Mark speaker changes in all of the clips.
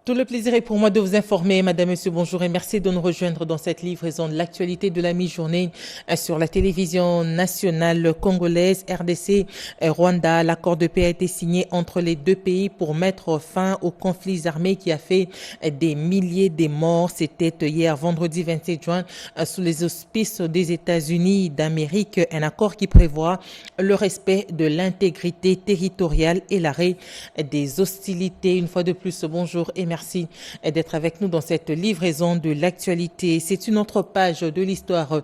Speaker 1: Tout le plaisir est pour moi de vous informer, Madame, Monsieur, bonjour et merci de nous rejoindre dans cette livraison de l'actualité de la mi-journée sur la télévision nationale congolaise RDC Rwanda. L'accord de paix a été signé entre les deux pays pour mettre fin aux conflits armés qui a fait des milliers de morts. C'était hier, vendredi 27 juin, sous les auspices des États-Unis d'Amérique. Un accord qui prévoit le respect de l'intégrité territoriale et l'arrêt des hostilités. Une fois de plus, bonjour et merci d'être avec nous dans cette livraison de l'actualité. C'est une autre page de l'histoire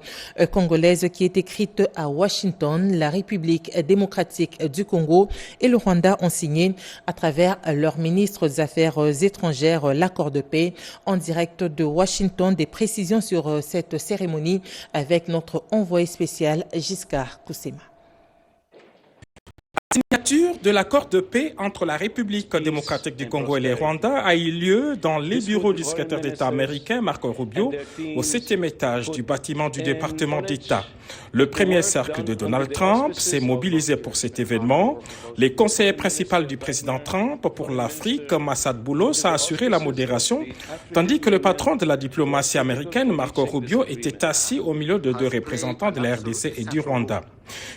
Speaker 1: congolaise qui est écrite à Washington. La République démocratique du Congo et le Rwanda ont signé à travers leurs ministres des Affaires étrangères l'accord de paix. En direct de Washington, des précisions sur cette cérémonie avec notre envoyé spécial Giscard Koussema.
Speaker 2: La signature de l'accord de paix entre la République démocratique du Congo et le Rwanda a eu lieu dans les bureaux du secrétaire d'État américain Marco Rubio au 7e étage du bâtiment du département d'État. Le premier cercle de Donald Trump s'est mobilisé pour cet événement. Les conseillers principaux du président Trump pour l'Afrique, Massad Boulos, a assuré la modération, tandis que le patron de la diplomatie américaine, Marco Rubio, était assis au milieu de deux représentants de la RDC et du Rwanda.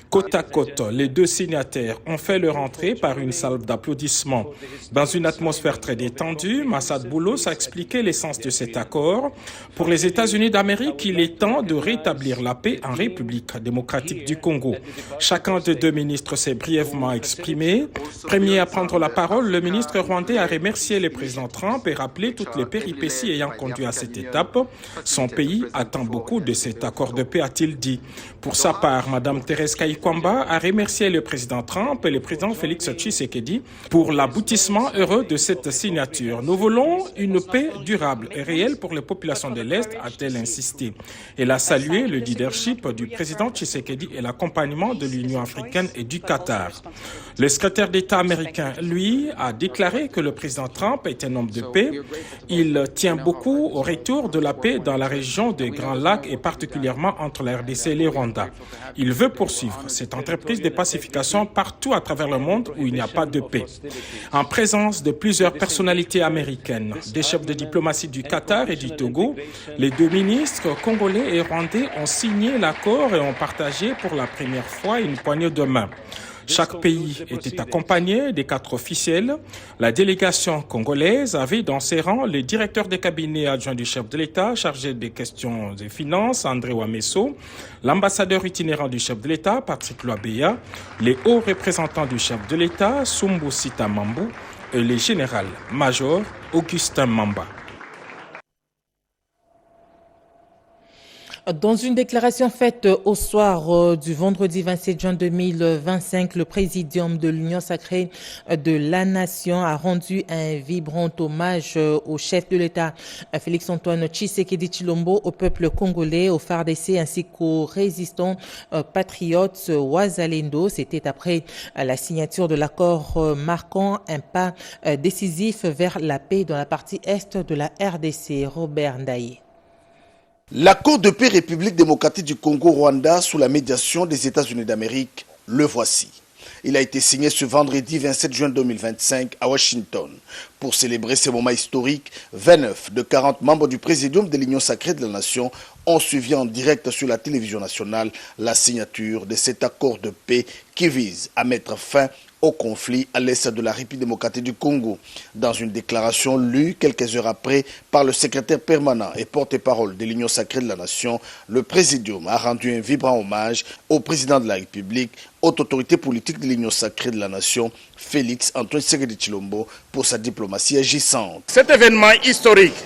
Speaker 2: Côte à côte, les deux signataires ont fait leur entrée par une salve d'applaudissements. Dans une atmosphère très détendue, Massad Boulos a expliqué l'essence de cet accord. Pour les États-Unis d'Amérique, il est temps de rétablir la paix en République démocratique du Congo. Chacun des deux ministres s'est brièvement exprimé. Premier à prendre la parole, le ministre rwandais a remercié le président Trump et rappelé toutes les péripéties ayant conduit à cette étape. Son pays attend beaucoup de cet accord de paix, a-t-il dit. Pour sa part, Mme Thérèse Kayikwamba a remercié le président Trump et le président Félix Tshisekedi pour l'aboutissement heureux de cette signature. Nous voulons une paix durable et réelle pour les populations de l'Est, a-t-elle insisté. Elle a salué le leadership du président Tshisekedi et l'accompagnement de l'Union africaine et du Qatar. Le secrétaire d'État américain, lui, a déclaré que le président Trump est un homme de paix. Il tient beaucoup au retour de la paix dans la région des Grands Lacs et particulièrement entre la RDC et le Rwanda. Il veut poursuivre cette entreprise de pacification partout à travers le monde où il n'y a pas de paix. En présence de plusieurs personnalités américaines, des chefs de diplomatie du Qatar et du Togo, les deux ministres congolais et rwandais ont signé l'accord et ont partagé pour la première fois une poignée de main. Chaque pays était accompagné des 4 officiels. La délégation congolaise avait dans ses rangs le directeur des cabinets adjoints du chef de l'État chargé des questions des finances, André Wameso, l'ambassadeur itinérant du chef de l'État, Patrick Loabeya, les hauts représentants du chef de l'État, Sumbu Sita Mambu, et le général-major Augustin Mamba.
Speaker 1: Dans une déclaration faite au soir du vendredi 27 juin 2025, le présidium de l'Union sacrée de la Nation a rendu un vibrant hommage au chef de l'État, Félix-Antoine Tshisekedi Tshilombo, au peuple congolais, aux FARDC ainsi qu'aux résistants patriotes Wazalendo. C'était après la signature de l'accord marquant un pas décisif vers la paix dans la partie est de la RDC. Robert Ndaye.
Speaker 3: L'accord de paix République démocratique du Congo-Rwanda sous la médiation des États-Unis d'Amérique, le voici. Il a été signé ce vendredi 27 juin 2025 à Washington. Pour célébrer ce moment historique, 29 de 40 membres du Présidium de l'Union sacrée de la Nation ont suivi en direct sur la télévision nationale la signature de cet accord de paix qui vise à mettre fin au conflit à l'est de la République démocratique du Congo. Dans une déclaration lue quelques heures après par le secrétaire permanent et porte-parole de l'Union sacrée de la Nation, le Présidium a rendu un vibrant hommage au président de la République, haute autorité politique de l'Union sacrée de la Nation, Félix-Antoine Tshisekedi Tshilombo, pour sa diplomatie agissante.
Speaker 4: Cet événement historique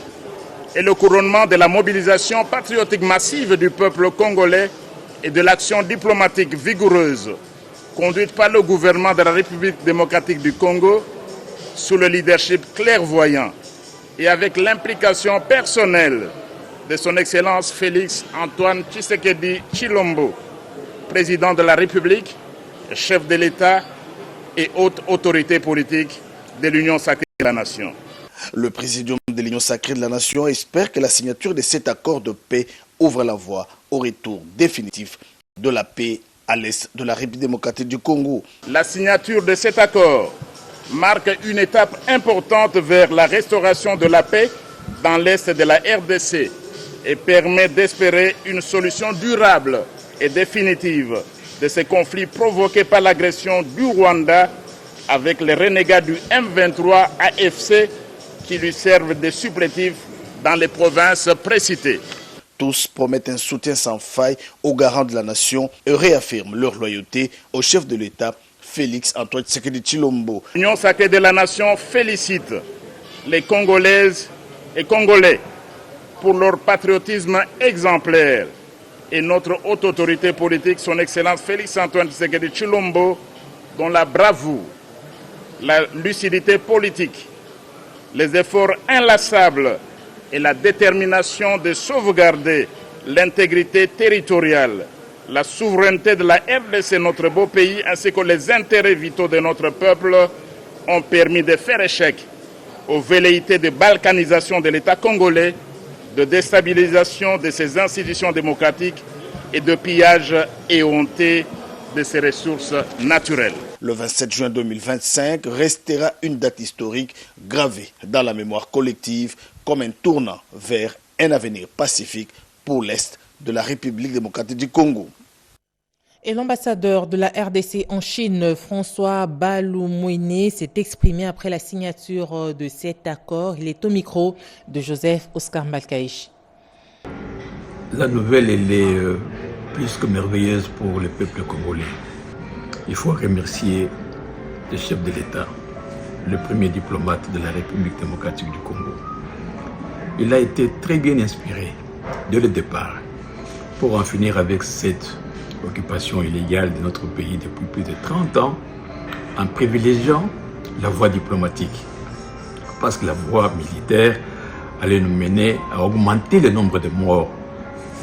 Speaker 4: est le couronnement de la mobilisation patriotique massive du peuple congolais et de l'action diplomatique vigoureuse conduite par le gouvernement de la République démocratique du Congo sous le leadership clairvoyant et avec l'implication personnelle de son Excellence Félix-Antoine Tshisekedi Tshilombo, président de la République, chef de l'État et haute autorité politique de l'Union sacrée de la Nation.
Speaker 3: Le Présidium de l'Union sacrée de la Nation espère que la signature de cet accord de paix ouvre la voie au retour définitif de la paix à l'est de la République démocratique du Congo.
Speaker 4: La signature de cet accord marque une étape importante vers la restauration de la paix dans l'est de la RDC et permet d'espérer une solution durable et définitive de ces conflits provoqués par l'agression du Rwanda avec les renégats du M23 AFC qui lui servent de supplétifs dans les provinces précitées.
Speaker 3: Tous promettent un soutien sans faille aux garants de la nation et réaffirment leur loyauté au chef de l'État, Félix Antoine Tshisekedi Tshilombo.
Speaker 4: L'Union sacrée de la nation félicite les Congolaises et Congolais pour leur patriotisme exemplaire et notre haute autorité politique, son Excellence Félix Antoine Tshisekedi Tshilombo, dont la bravoure, la lucidité politique, les efforts inlassables et la détermination de sauvegarder l'intégrité territoriale, la souveraineté de la RDC, notre beau pays, ainsi que les intérêts vitaux de notre peuple ont permis de faire échec aux velléités de balkanisation de l'État congolais, de déstabilisation de ses institutions démocratiques et de pillage éhonté de ses ressources naturelles.
Speaker 3: Le 27 juin 2025 restera une date historique gravée dans la mémoire collective comme un tournant vers un avenir pacifique pour l'Est de la République démocratique du Congo.
Speaker 1: Et l'ambassadeur de la RDC en Chine, François Baloumouine, s'est exprimé après la signature de cet accord. Il est au micro de Joseph Oscar Malkaïch.
Speaker 5: La nouvelle, elle est plus que merveilleuse pour le peuple congolais. Il faut remercier le chef de l'État, le premier diplomate de la République démocratique du Congo. Il a été très bien inspiré dès le départ pour en finir avec cette occupation illégale de notre pays depuis plus de 30 ans en privilégiant la voie diplomatique. Parce que la voie militaire allait nous mener à augmenter le nombre de morts.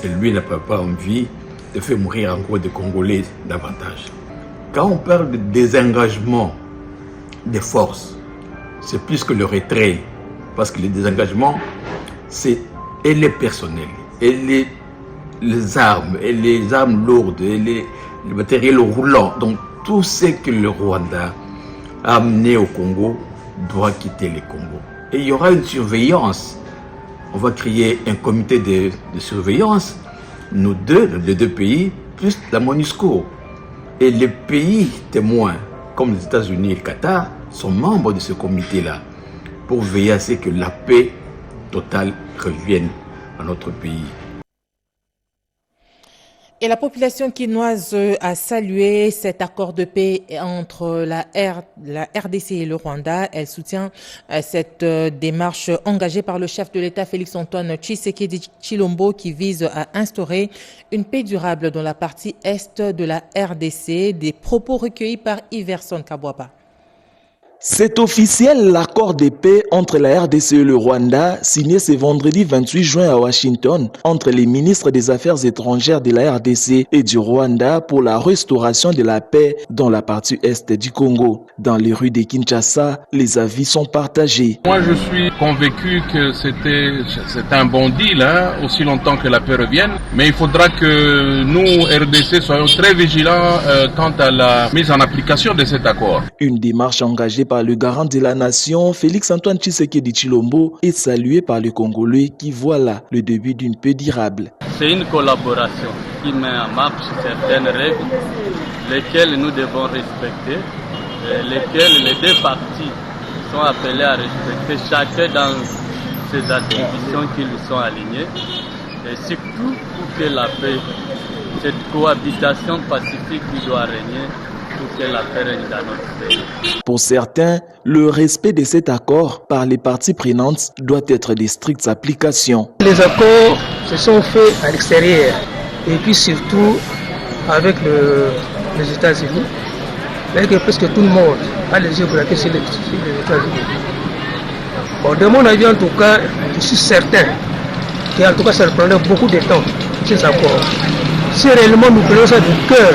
Speaker 5: Et lui n'a pas envie de faire mourir encore des Congolais davantage. Quand on parle de désengagement des forces, c'est plus que le retrait. Parce que le désengagement, c'est et les personnels, et les armes lourdes, et les matériels roulants. Donc tout ce que le Rwanda a amené au Congo doit quitter le Congo. Et il y aura une surveillance. On va créer un comité de surveillance, nous les deux pays, plus la MONUSCO. Et les pays témoins, comme les États-Unis et le Qatar, sont membres de ce comité-là pour veiller à ce que la paix totale revienne à notre pays.
Speaker 1: Et la population quinoise a salué cet accord de paix entre la RDC et le Rwanda. Elle soutient cette démarche engagée par le chef de l'État Félix Antoine Tshisekedi Tshilombo qui vise à instaurer une paix durable dans la partie est de la RDC. Des propos recueillis par Iverson Kabwaba.
Speaker 6: C'est officiel, l'accord de paix entre la RDC et le Rwanda, signé ce vendredi 28 juin à Washington, entre les ministres des Affaires étrangères de la RDC et du Rwanda pour la restauration de la paix dans la partie est du Congo. Dans les rues de Kinshasa, les avis sont partagés.
Speaker 7: Moi, je suis convaincu que c'est un bon deal, aussi longtemps que la paix revienne. Mais il faudra que nous, RDC, soyons très vigilants quant à la mise en application de cet accord.
Speaker 6: Une démarche engagée par le garant de la nation, Félix Antoine Tshisekedi Tshilombo, est salué par les Congolais qui voient là le début d'une paix durable.
Speaker 8: C'est une collaboration qui met en marche certaines règles, lesquelles nous devons respecter, lesquelles les deux parties sont appelées à respecter, chacun dans ses attributions qui lui sont alignées, et surtout pour que la paix, cette cohabitation pacifique qui doit régner,
Speaker 6: pour certains, le respect de cet accord par les parties prenantes doit être de strictes applications.
Speaker 9: Les accords se sont faits à l'extérieur et puis surtout avec les États-Unis, avec presque tout le monde a les yeux braqués sur les États-Unis. Bon, de mon avis en tout cas, je suis certain qu'en tout cas ça prendrait beaucoup de temps, ces accords. Si réellement nous prenons ça du cœur,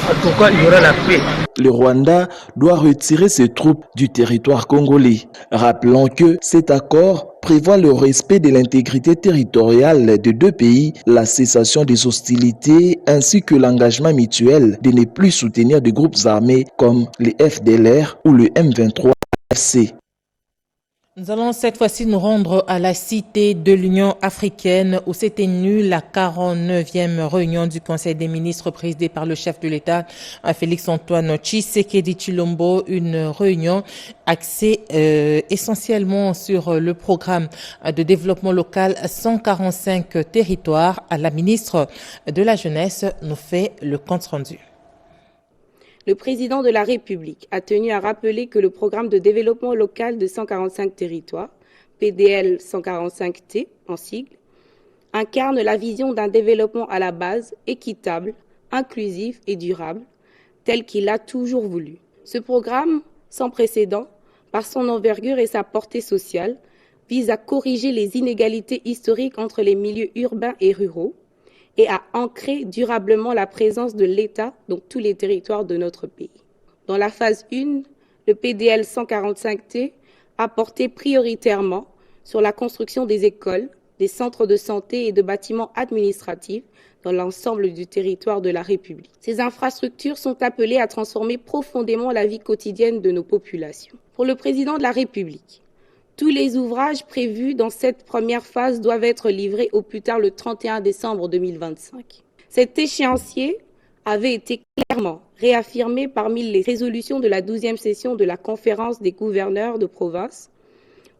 Speaker 9: en tout cas, il y aura la paix.
Speaker 6: Le Rwanda doit retirer ses troupes du territoire congolais. Rappelons que cet accord prévoit le respect de l'intégrité territoriale des deux pays, la cessation des hostilités ainsi que l'engagement mutuel de ne plus soutenir des groupes armés comme les FDLR ou le M23. RDC.
Speaker 1: Nous allons cette fois-ci nous rendre à la cité de l'Union africaine où s'est tenue la 49e réunion du Conseil des ministres présidée par le chef de l'État, Félix-Antoine Tshisekedi Tshilombo, une réunion axée essentiellement sur le programme de développement local 145 territoires. La ministre de la Jeunesse nous fait le compte rendu.
Speaker 10: Le président de la République a tenu à rappeler que le programme de développement local de 145 territoires, PDL 145T en sigle, incarne la vision d'un développement à la base équitable, inclusif et durable, tel qu'il a toujours voulu. Ce programme, sans précédent, par son envergure et sa portée sociale, vise à corriger les inégalités historiques entre les milieux urbains et ruraux, et à ancrer durablement la présence de l'État dans tous les territoires de notre pays. Dans la phase 1, le PDL 145T a porté prioritairement sur la construction des écoles, des centres de santé et de bâtiments administratifs dans l'ensemble du territoire de la République. Ces infrastructures sont appelées à transformer profondément la vie quotidienne de nos populations. Pour le président de la République, tous les ouvrages prévus dans cette première phase doivent être livrés au plus tard le 31 décembre 2025. Cet échéancier avait été clairement réaffirmé parmi les résolutions de la 12e session de la conférence des gouverneurs de province,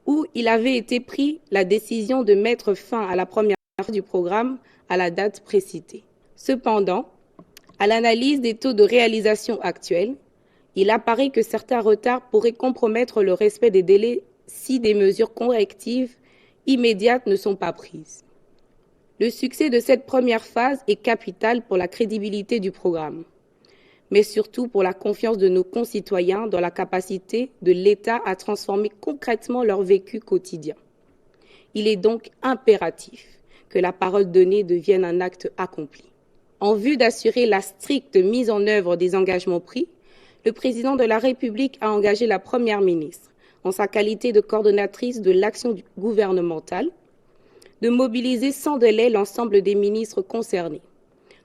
Speaker 10: où il avait été pris la décision de mettre fin à la première phase du programme à la date précitée. Cependant, à l'analyse des taux de réalisation actuels, il apparaît que certains retards pourraient compromettre le respect des délais si des mesures correctives immédiates ne sont pas prises. Le succès de cette première phase est capital pour la crédibilité du programme, mais surtout pour la confiance de nos concitoyens dans la capacité de l'État à transformer concrètement leur vécu quotidien. Il est donc impératif que la parole donnée devienne un acte accompli. En vue d'assurer la stricte mise en œuvre des engagements pris, le président de la République a engagé la première ministre, en sa qualité de coordonnatrice de l'action gouvernementale, de mobiliser sans délai l'ensemble des ministres concernés,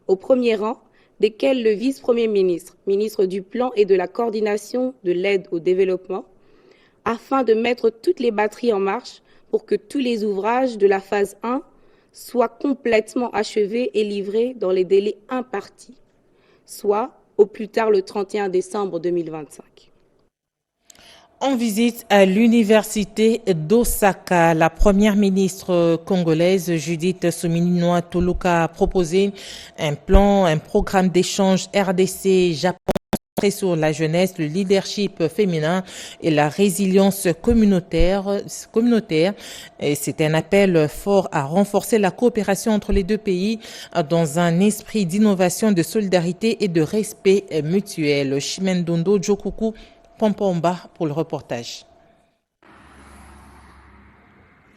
Speaker 10: au premier rang desquels le vice-premier ministre, ministre du Plan et de la coordination de l'aide au développement, afin de mettre toutes les batteries en marche pour que tous les ouvrages de la phase 1 soient complètement achevés et livrés dans les délais impartis, soit au plus tard le 31 décembre 2025.
Speaker 1: En visite à l'université d'Osaka, la première ministre congolaise Judith Suminwa-Tuluka a proposé un programme d'échange RDC-Japon sur la jeunesse, le leadership féminin et la résilience communautaire. Et c'est un appel fort à renforcer la coopération entre les deux pays dans un esprit d'innovation, de solidarité et de respect mutuel. Chimendondo Jokuku Pompomba pour le reportage.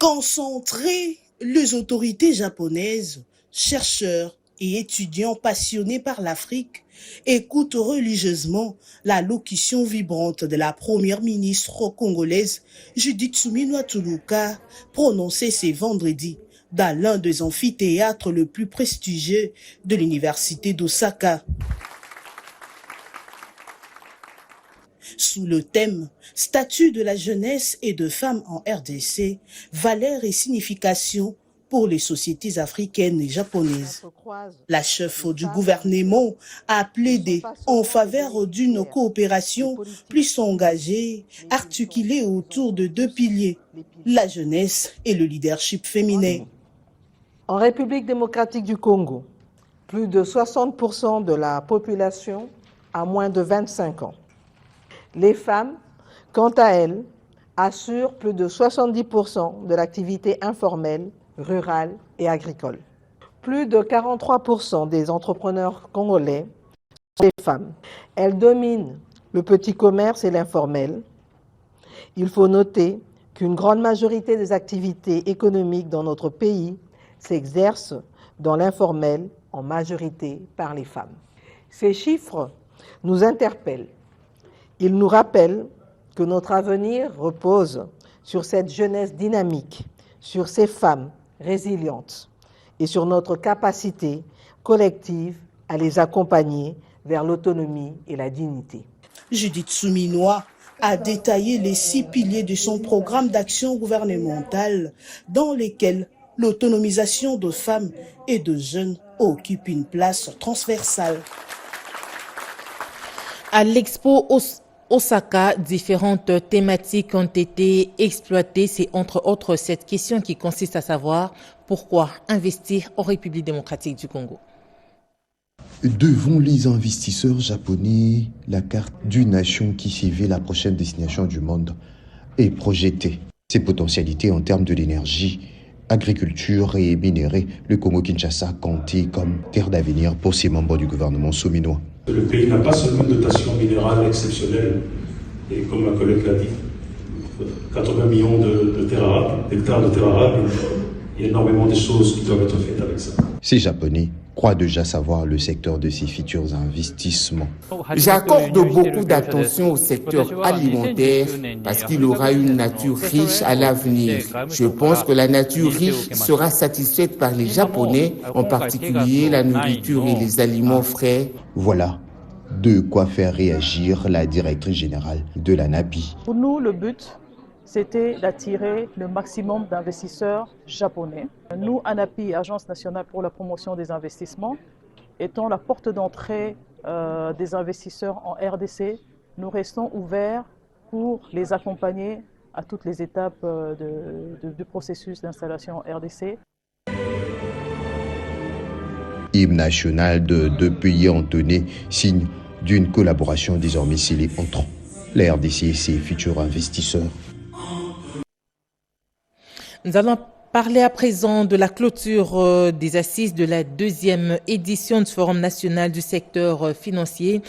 Speaker 11: Concentrés, les autorités japonaises, chercheurs et étudiants passionnés par l'Afrique écoutent religieusement l'allocution vibrante de la première ministre congolaise Judith Suminwa-Tuluka prononcée ce vendredi dans l'un des amphithéâtres le plus prestigieux de l'université d'Osaka. Sous le thème « Statut de la jeunesse et de femmes en RDC, valeurs et signification pour les sociétés africaines et japonaises ». La chef du gouvernement a plaidé en faveur d'une coopération plus engagée, articulée autour de deux piliers, la jeunesse et le leadership féminin.
Speaker 12: En République démocratique du Congo, plus de 60% de la population a moins de 25 ans. Les femmes, quant à elles, assurent plus de 70% de l'activité informelle, rurale et agricole. Plus de 43% des entrepreneurs congolais sont des femmes. Elles dominent le petit commerce et l'informel. Il faut noter qu'une grande majorité des activités économiques dans notre pays s'exercent dans l'informel, en majorité par les femmes. Ces chiffres nous interpellent. Ils nous rappellent que notre avenir repose sur cette jeunesse dynamique, sur ces femmes résilientes et sur notre capacité collective à les accompagner vers l'autonomie et la dignité.
Speaker 11: Judith Suminwa a détaillé les 6 piliers de son programme d'action gouvernementale dans lesquels l'autonomisation de femmes et de jeunes occupe une place transversale.
Speaker 1: À l'Expo Osaka, différentes thématiques ont été exploitées. C'est entre autres cette question qui consiste à savoir pourquoi investir en République démocratique du Congo.
Speaker 13: Devant les investisseurs japonais, la carte d'une nation qui suivait la prochaine destination du monde est projetée. Ses potentialités en termes de l'énergie, agriculture et minéraux, le Congo-Kinshasa comptait comme terre d'avenir pour ses membres du gouvernement souminois.
Speaker 14: Le pays n'a pas seulement une dotation minérale exceptionnelle, et comme ma collègue l'a dit, 80 millions d'hectares de terres arables, il y a énormément de choses qui doivent être faites avec ça.
Speaker 13: Ces Japonais croient déjà savoir le secteur de ses futurs investissements.
Speaker 15: J'accorde beaucoup d'attention au secteur alimentaire parce qu'il aura une nature riche à l'avenir. Je pense que la nature riche sera satisfaite par les Japonais, en particulier la nourriture et les aliments frais.
Speaker 13: Voilà de quoi faire réagir la directrice générale de l'ANAPI.
Speaker 16: Pour nous, le but, c'était d'attirer le maximum d'investisseurs japonais. Nous, ANAPI, Agence nationale pour la promotion des investissements, étant la porte d'entrée des investisseurs en RDC, nous restons ouverts pour les accompagner à toutes les étapes du processus d'installation en RDC.
Speaker 13: Hymne national de 2 pays entonnés, signe d'une collaboration désormais scellée entre la RDC et ses futurs investisseurs.
Speaker 1: Nous allons parler à présent de la clôture des assises de la 2e édition du Forum national du secteur financier,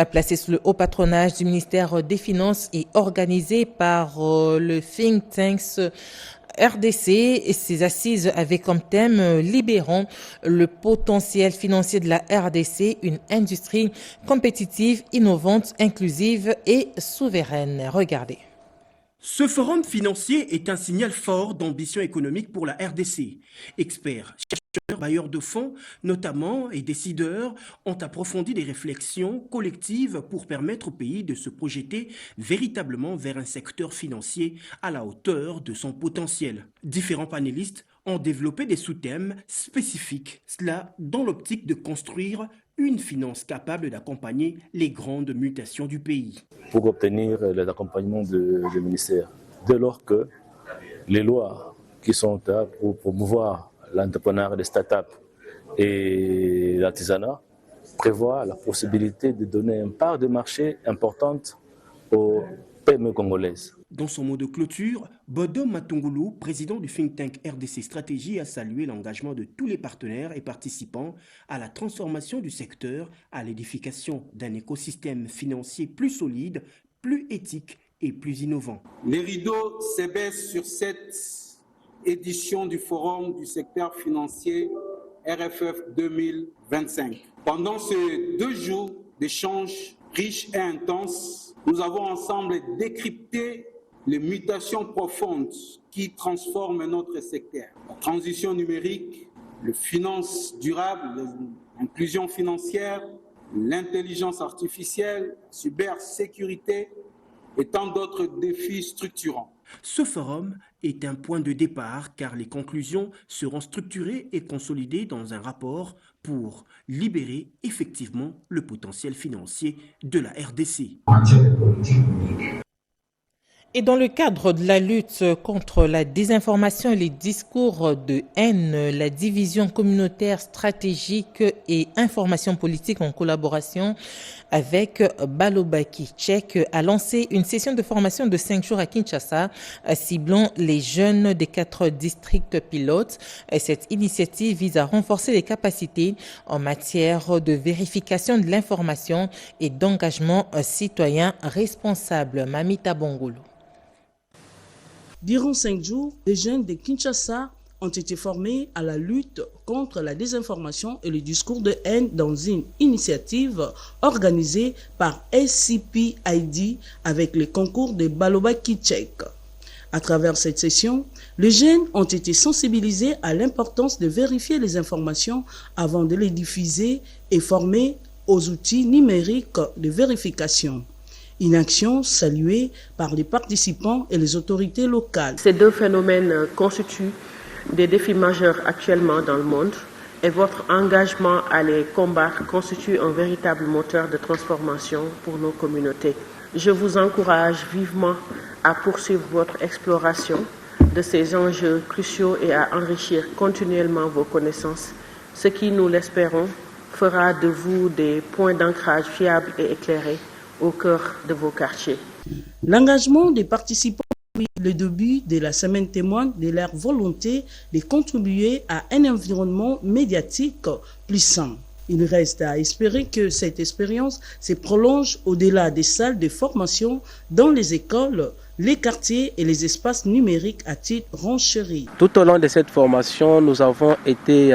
Speaker 1: placé sous le haut patronage du ministère des Finances et organisé par le think tanks RDC. Et ces assises avaient comme thème « Libérons le potentiel financier de la RDC, une industrie compétitive, innovante, inclusive et souveraine ». Regardez.
Speaker 17: Ce forum financier est un signal fort d'ambition économique pour la RDC. Experts, chercheurs, bailleurs de fonds, notamment, et décideurs ont approfondi des réflexions collectives pour permettre au pays de se projeter véritablement vers un secteur financier à la hauteur de son potentiel. Différents panélistes ont développé des sous-thèmes spécifiques, cela dans l'optique de construire une finance capable d'accompagner les grandes mutations du pays.
Speaker 18: Pour obtenir l'accompagnement du ministère, dès lors que les lois qui sont là pour promouvoir l'entrepreneuriat des startups et l'artisanat prévoient la possibilité de donner une part de marché importante aux PME congolaises.
Speaker 17: Dans son mot de clôture, Bodo Matungulu, président du think tank RDC Stratégie, a salué l'engagement de tous les partenaires et participants à la transformation du secteur, à l'édification d'un écosystème financier plus solide, plus éthique et plus innovant.
Speaker 19: Les rideaux s'abaissent sur cette édition du Forum du secteur financier RFF 2025. Pendant ces 2 jours d'échanges riches et intenses, nous avons ensemble décrypté les mutations profondes qui transforment notre secteur. La transition numérique, les finances durables, l'inclusion financière, l'intelligence artificielle, la cybersécurité et tant d'autres défis structurants.
Speaker 17: Ce forum est un point de départ car les conclusions seront structurées et consolidées dans un rapport pour libérer effectivement le potentiel financier de la RDC.
Speaker 1: Et dans le cadre de la lutte contre la désinformation et les discours de haine, la division communautaire stratégique et information politique en collaboration avec Balobaki Tchèque a lancé une session de formation de 5 jours à Kinshasa, ciblant les jeunes des 4 districts pilotes. Cette initiative vise à renforcer les capacités en matière de vérification de l'information et d'engagement citoyen responsable. Mamita Bongolo.
Speaker 11: Durant 5 jours, les jeunes de Kinshasa ont été formés à la lutte contre la désinformation et le discours de haine dans une initiative organisée par SCPID avec le concours de Balobaki Tchèque. À travers cette session, les jeunes ont été sensibilisés à l'importance de vérifier les informations avant de les diffuser et formés aux outils numériques de vérification. Une action saluée par les participants et les autorités locales.
Speaker 20: Ces deux phénomènes constituent des défis majeurs actuellement dans le monde et votre engagement à les combattre constitue un véritable moteur de transformation pour nos communautés. Je vous encourage vivement à poursuivre votre exploration de ces enjeux cruciaux et à enrichir continuellement vos connaissances, ce qui, nous l'espérons, fera de vous des points d'ancrage fiables et éclairés au cœur de vos quartiers.
Speaker 11: L'engagement des participants depuis le début de la semaine témoigne de leur volonté de contribuer à un environnement médiatique plus sain. Il reste à espérer que cette expérience se prolonge au-delà des salles de formation dans les écoles, les quartiers et les espaces numériques à titre renchéri.
Speaker 21: Tout au long de cette formation, nous avons été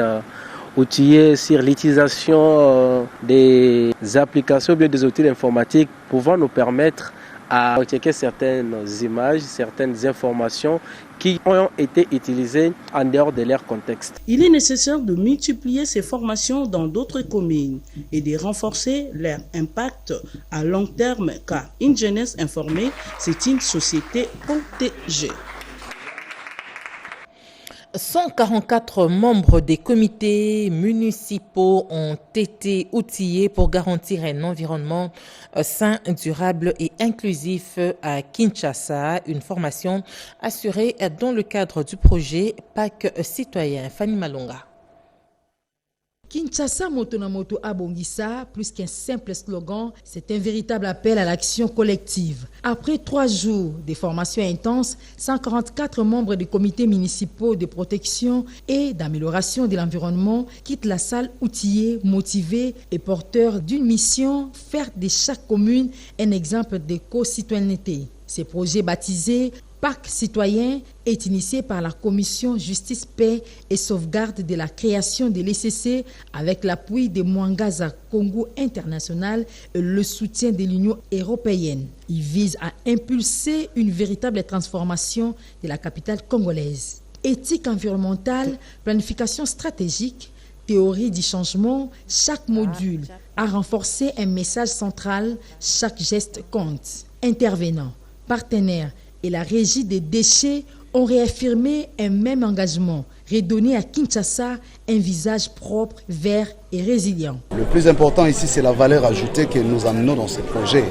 Speaker 21: outillés sur l'utilisation des applications ou bien des outils informatiques pouvant nous permettre à checker certaines images, certaines informations qui ont été utilisées en dehors de leur contexte.
Speaker 11: Il est nécessaire de multiplier ces formations dans d'autres communes et de renforcer leur impact à long terme, car une jeunesse informée, c'est une société protégée.
Speaker 1: 144 membres des comités municipaux ont été outillés pour garantir un environnement sain, durable et inclusif à Kinshasa. Une formation assurée dans le cadre du projet PAC citoyen. Fanny Malonga.
Speaker 22: Kinshasa moto na moto abongisa, plus qu'un simple slogan, c'est un véritable appel à l'action collective. Après 3 jours de formation intense, 144 membres des comités municipaux de protection et d'amélioration de l'environnement quittent la salle outillés, motivés et porteurs d'une mission, faire de chaque commune un exemple d'éco-citoyenneté. Ce projet baptisé PAC citoyen est initié par la Commission Justice, Paix et Sauvegarde de la création de l'ECC avec l'appui de Mwangaza Congo International et le soutien de l'Union européenne. Il vise à impulser une véritable transformation de la capitale congolaise. Éthique environnementale, planification stratégique, théorie du changement, chaque module a renforcé un message central, chaque geste compte. Intervenants, partenaires et la régie des déchets ont réaffirmé un même engagement, redonner à Kinshasa un visage propre, vert et résilient.
Speaker 23: Le plus important ici, c'est la valeur ajoutée que nous amenons dans ce projet.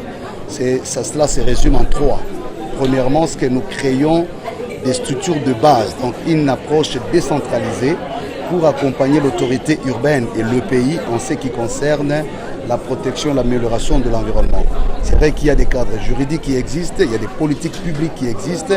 Speaker 23: Cela se résume en 3. Premièrement, ce que nous créons des structures de base, donc une approche décentralisée pour accompagner l'autorité urbaine et le pays en ce qui concerne la protection et l'amélioration de l'environnement. C'est vrai qu'il y a des cadres juridiques qui existent, il y a des politiques publiques qui existent,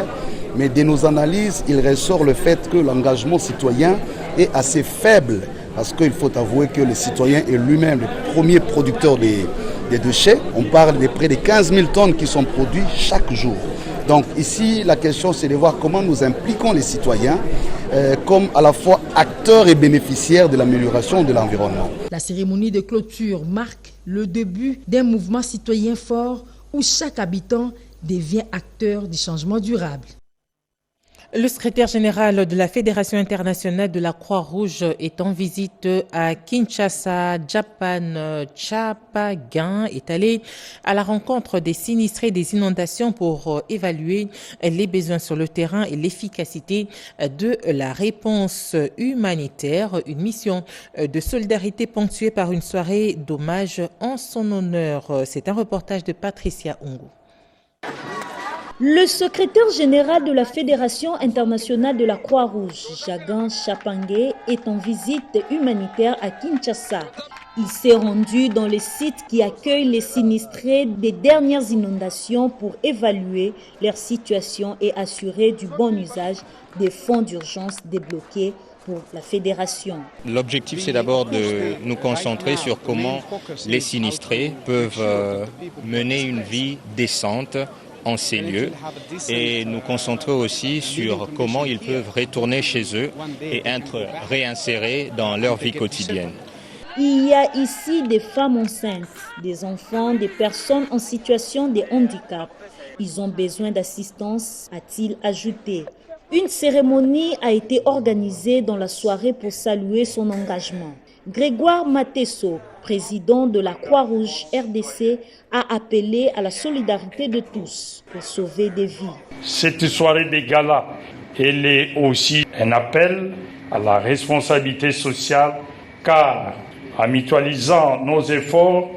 Speaker 23: mais de nos analyses, il ressort le fait que l'engagement citoyen est assez faible, parce qu'il faut avouer que le citoyen est lui-même le premier producteur des déchets. On parle de près de 15 000 tonnes qui sont produites chaque jour. Donc ici, la question, c'est de voir comment nous impliquons les citoyens comme à la fois acteurs et bénéficiaires de l'amélioration de l'environnement.
Speaker 22: La cérémonie de clôture marque le début d'un mouvement citoyen fort où chaque habitant devient acteur du changement durable.
Speaker 1: Le secrétaire général de la Fédération internationale de la Croix-Rouge est en visite à Kinshasa. Japan Chapagan est allé à la rencontre des sinistrés des inondations pour évaluer les besoins sur le terrain et l'efficacité de la réponse humanitaire. Une mission de solidarité ponctuée par une soirée d'hommage en son honneur. C'est un reportage de Patricia Ungu.
Speaker 24: Le secrétaire général de la Fédération internationale de la Croix-Rouge, Jagan Chapangué, est en visite humanitaire à Kinshasa. Il s'est rendu dans les sites qui accueillent les sinistrés des dernières inondations pour évaluer leur situation et assurer du bon usage des fonds d'urgence débloqués pour la fédération.
Speaker 25: L'objectif, c'est d'abord de nous concentrer sur comment les sinistrés peuvent mener une vie décente en ces lieux et nous concentrer aussi sur comment ils peuvent retourner chez eux et être réinsérés dans leur vie quotidienne.
Speaker 24: Il y a ici des femmes enceintes, des enfants, des personnes en situation de handicap. Ils ont besoin d'assistance, a-t-il ajouté. Une cérémonie a été organisée dans la soirée pour saluer son engagement. Grégoire Matesso, président de la Croix-Rouge RDC a appelé à la solidarité de tous pour sauver des vies.
Speaker 2: Cette soirée des galas, elle est aussi un appel à la responsabilité sociale, car en mutualisant nos efforts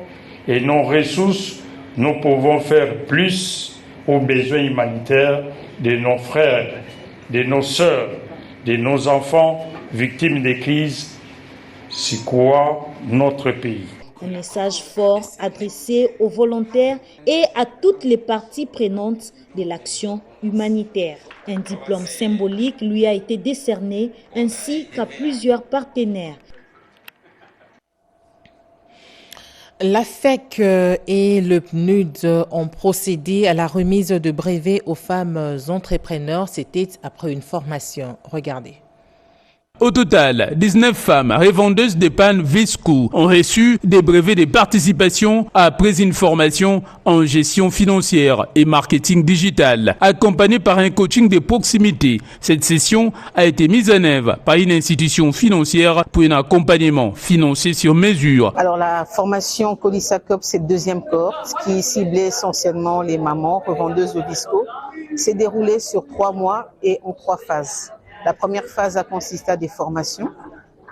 Speaker 2: et nos ressources, nous pouvons faire plus aux besoins humanitaires de nos frères, de nos sœurs, de nos enfants victimes des crises secouant notre pays.
Speaker 24: Un message fort adressé aux volontaires et à toutes les parties prenantes de l'action humanitaire. Un diplôme symbolique lui a été décerné ainsi qu'à plusieurs partenaires.
Speaker 1: La FEC et le PNUD ont procédé à la remise de brevets aux femmes entrepreneurs. C'était après une formation. Regardez.
Speaker 3: Au total, 19 femmes revendeuses de pannes Visco ont reçu des brevets de participation après une formation en gestion financière et marketing digital, accompagnée par un coaching de proximité. Cette session a été mise en œuvre par une institution financière pour un accompagnement financier sur mesure.
Speaker 4: Alors la formation Colisacop, c'est le deuxième cohorte qui ciblait essentiellement les mamans revendeuses de Visco, s'est déroulée sur 3 mois et en 3 phases. La première phase a consisté à des formations.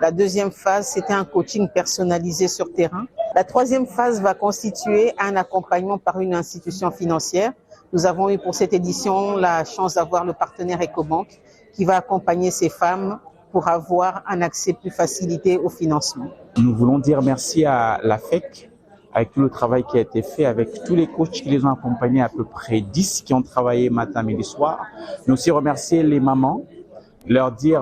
Speaker 4: La deuxième phase, c'était un coaching personnalisé sur terrain. La troisième phase va constituer un accompagnement par une institution financière. Nous avons eu pour cette édition la chance d'avoir le partenaire Ecobank qui va accompagner ces femmes pour avoir un accès plus facilité au financement.
Speaker 5: Nous voulons dire merci à la FEC avec tout le travail qui a été fait, avec tous les coachs qui les ont accompagnés, à peu près 10 qui ont travaillé matin, midi, soir. Mais aussi remercier les mamans, leur dire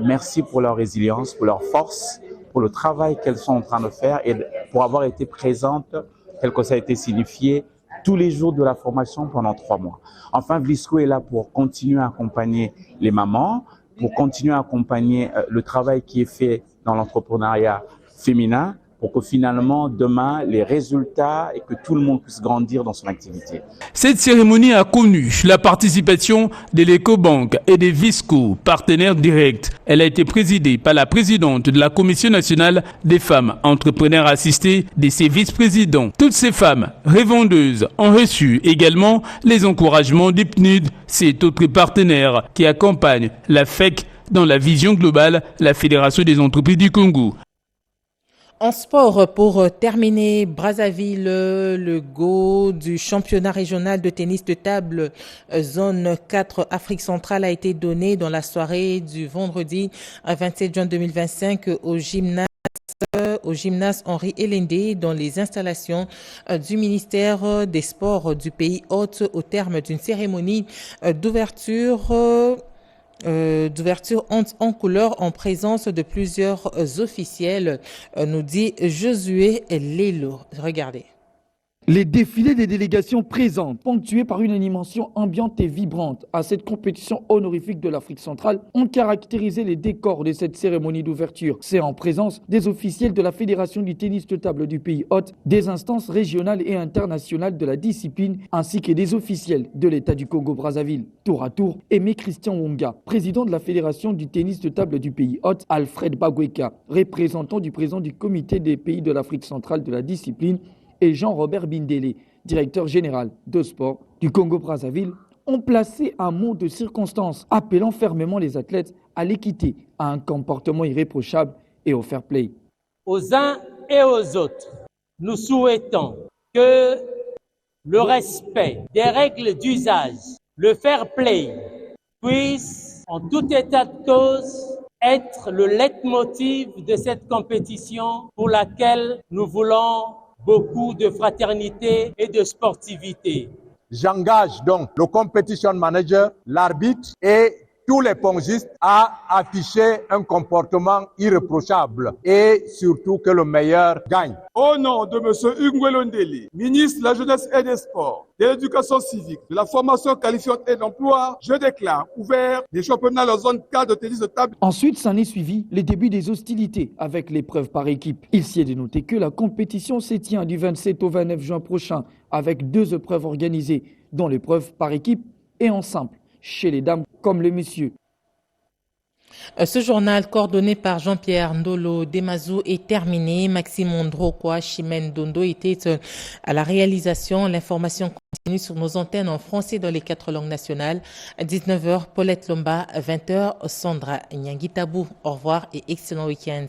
Speaker 5: merci pour leur résilience, pour leur force, pour le travail qu'elles sont en train de faire et pour avoir été présentes, tel que ça a été signifié, tous les jours de la formation pendant 3 mois. Enfin, Visco est là pour continuer à accompagner les mamans, pour continuer à accompagner le travail qui est fait dans l'entrepreneuriat féminin, pour que finalement, demain, les résultats et que tout le monde puisse grandir dans son activité.
Speaker 3: Cette cérémonie a connu la participation de l'Ecobank et des Visco, partenaires directs. Elle a été présidée par la présidente de la Commission nationale des femmes entrepreneurs assistées de ses vice-présidents. Toutes ces femmes revendeuses ont reçu également les encouragements du PNUD, cet autre partenaire qui accompagne la FEC dans la vision globale, la Fédération des entreprises du Congo.
Speaker 1: En sport, pour terminer, Brazzaville, le go du championnat régional de tennis de table zone 4 Afrique centrale a été donné dans la soirée du vendredi 27 juin 2025 au gymnase Henri Elendé dans les installations du ministère des Sports du pays hôte au terme d'une cérémonie d'ouverture en couleur en présence de plusieurs officiels, nous dit Josué Lelo. Regardez.
Speaker 7: Les défilés des délégations présentes, ponctués par une animation ambiante et vibrante à cette compétition honorifique de l'Afrique centrale, ont caractérisé les décors de cette cérémonie d'ouverture. C'est en présence des officiels de la Fédération du tennis de table du pays hôte, des instances régionales et internationales de la discipline, ainsi que des officiels de l'État du Congo-Brazzaville. Tour à tour, Aimé Christian Wonga, président de la Fédération du tennis de table du pays hôte, Alfred Bagweka, représentant du président du comité des pays de l'Afrique centrale de la discipline, et Jean-Robert Bindele, directeur général de sport du Congo-Brazzaville, ont placé un mot de circonstance, appelant fermement les athlètes à l'équité, à un comportement irréprochable et au fair play.
Speaker 26: Aux uns et aux autres, nous souhaitons que le respect des règles d'usage, le fair play, puisse, en tout état de cause, être le leitmotiv de cette compétition pour laquelle nous voulons beaucoup de fraternité et de sportivité.
Speaker 27: J'engage donc le competition manager, l'arbitre et tous les pongistes à afficher un comportement irréprochable et surtout que le meilleur gagne.
Speaker 28: Au nom de M. Hugues Ndeli, ministre de la Jeunesse et des Sports, de l'Éducation civique, de la formation qualifiante et d'emploi, je déclare ouvert les championnats de la zone 4 de tennis de table.
Speaker 7: Ensuite, s'en est suivi les débuts des hostilités avec l'épreuve par équipe. Il s'y est de noter que la compétition s'étient du 27 au 29 juin prochain avec 2 épreuves organisées, dont l'épreuve par équipe et en simple, chez les dames comme les messieurs.
Speaker 1: Ce journal coordonné par Jean-Pierre Ndolo Demazou est terminé. Maxime Ondrokwa Chimène Dondo était à la réalisation. L'information continue sur nos antennes en français dans les 4 langues nationales. À 19h, Paulette Lomba. À 20h, Sandra Nyangitabou. Au revoir et excellent week-end.